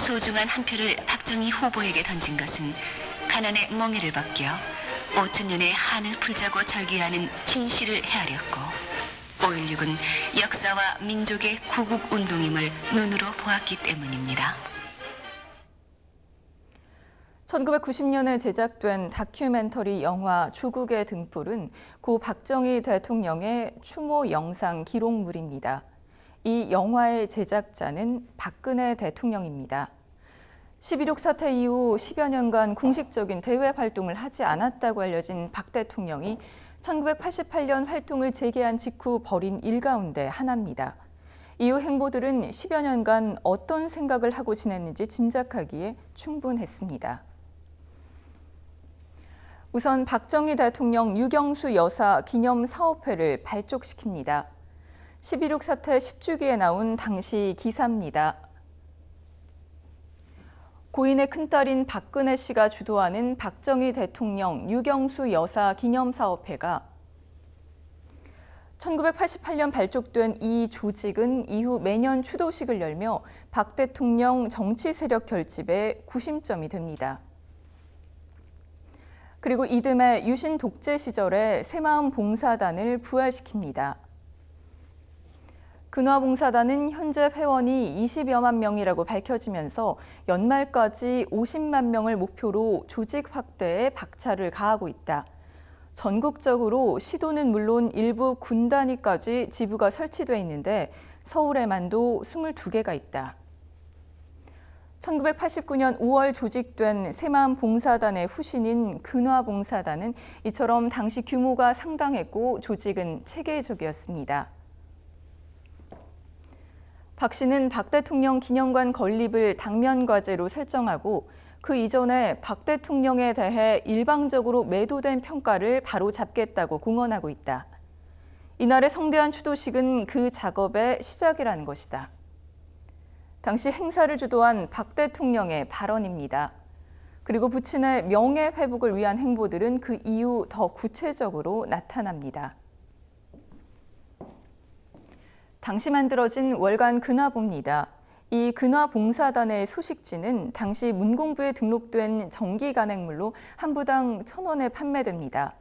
소중한 한 표를 박정희 후보에게 던진 것은 가난의 멍에를 벗겨 5천년의 한을 풀자고 절기하는 진실을 헤아렸고 5.16은 역사와 민족의 구국운동임을 눈으로 보았기 때문입니다. 1990년에 제작된 다큐멘터리 영화 조국의 등불은 고 박정희 대통령의 추모 영상 기록물입니다. 이 영화의 제작자는 박근혜 대통령입니다. 11.6 사태 이후 10여 년간 공식적인 대외 활동을 하지 않았다고 알려진 박 대통령이 1988년 활동을 재개한 직후 벌인 일 가운데 하나입니다. 이후 행보들은 10여 년간 어떤 생각을 하고 지냈는지 짐작하기에 충분했습니다. 우선 박정희 대통령 유경수 여사 기념 사업회를 발족시킵니다. 11.6 사태 10주기에 나온 당시 기사입니다. 고인의 큰딸인 박근혜 씨가 주도하는 박정희 대통령 유경수 여사 기념사업회가 1988년 발족된 이 조직은 이후 매년 추도식을 열며 박 대통령 정치 세력 결집의 구심점이 됩니다. 그리고 이듬해 유신 독재 시절에 새마음 봉사단을 부활시킵니다. 근화봉사단은 현재 회원이 20여만 명이라고 밝혀지면서 연말까지 50만 명을 목표로 조직 확대에 박차를 가하고 있다. 전국적으로 시도는 물론 일부 군 단위까지 지부가 설치돼 있는데 서울에만도 22개가 있다. 1989년 5월 조직된 새마음 봉사단의 후신인 근화봉사단은 이처럼 당시 규모가 상당했고 조직은 체계적이었습니다. 박 씨는 박 대통령 기념관 건립을 당면 과제로 설정하고 그 이전에 박 대통령에 대해 일방적으로 매도된 평가를 바로잡겠다고 공언하고 있다. 이날의 성대한 추도식은 그 작업의 시작이라는 것이다. 당시 행사를 주도한 박 대통령의 발언입니다. 그리고 부친의 명예 회복을 위한 행보들은 그 이후 더 구체적으로 나타납니다. 당시 만들어진 월간 근화보입니다. 이 근화봉사단의 소식지는 당시 문공부에 등록된 정기 간행물로 한 부당 1,000원에 판매됩니다.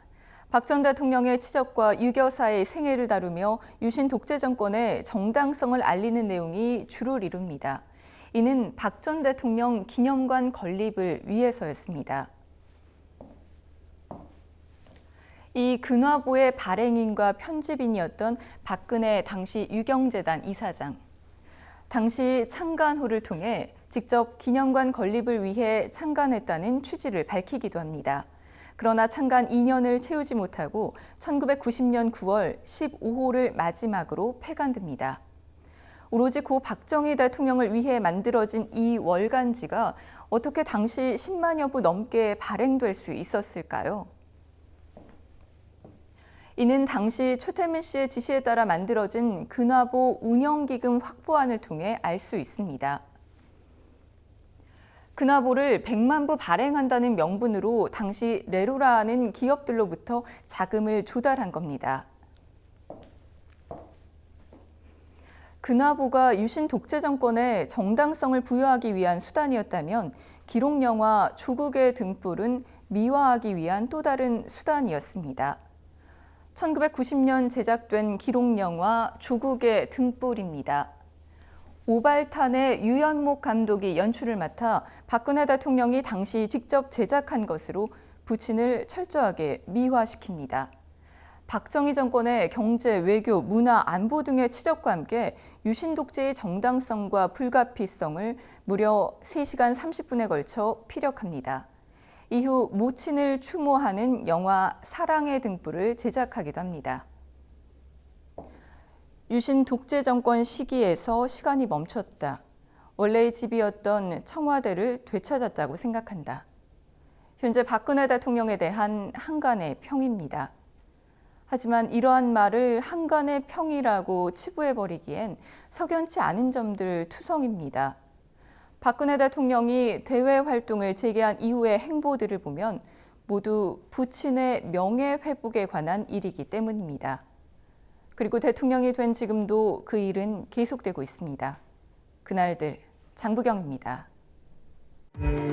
박 전 대통령의 치적과 유교사의 생애를 다루며 유신 독재 정권의 정당성을 알리는 내용이 주를 이룹니다. 이는 박 전 대통령 기념관 건립을 위해서였습니다. 이 근화보의 발행인과 편집인이었던 박근혜 당시 유경재단 이사장. 당시 창간호를 통해 직접 기념관 건립을 위해 창간했다는 취지를 밝히기도 합니다. 그러나 창간 2년을 채우지 못하고 1990년 9월 15호를 마지막으로 폐간됩니다. 오로지 고 박정희 대통령을 위해 만들어진 이 월간지가 어떻게 당시 10만여 부 넘게 발행될 수 있었을까요? 이는 당시 최태민 씨의 지시에 따라 만들어진 근화보 운영기금 확보안을 통해 알 수 있습니다. 근화보를 100만 부 발행한다는 명분으로 당시 네로라는 기업들로부터 자금을 조달한 겁니다. 근화보가 유신 독재 정권에 정당성을 부여하기 위한 수단이었다면 기록영화 조국의 등불은 미화하기 위한 또 다른 수단이었습니다. 1990년 제작된 기록영화 조국의 등불입니다. 오발탄의 유연목 감독이 연출을 맡아 박근혜 대통령이 당시 직접 제작한 것으로 부친을 철저하게 미화시킵니다. 박정희 정권의 경제, 외교, 문화, 안보 등의 치적과 함께 유신 독재의 정당성과 불가피성을 무려 3시간 30분에 걸쳐 피력합니다. 이후 모친을 추모하는 영화 사랑의 등불을 제작하기도 합니다. 유신 독재 정권 시기에서 시간이 멈췄다. 원래의 집이었던 청와대를 되찾았다고 생각한다. 현재 박근혜 대통령에 대한 한간의 평입니다. 하지만 이러한 말을 한간의 평이라고 치부해버리기엔 석연치 않은 점들 투성입니다. 박근혜 대통령이 대외 활동을 재개한 이후의 행보들을 보면 모두 부친의 명예 회복에 관한 일이기 때문입니다. 그리고 대통령이 된 지금도 그 일은 계속되고 있습니다. 그날들, 장부경입니다. 네.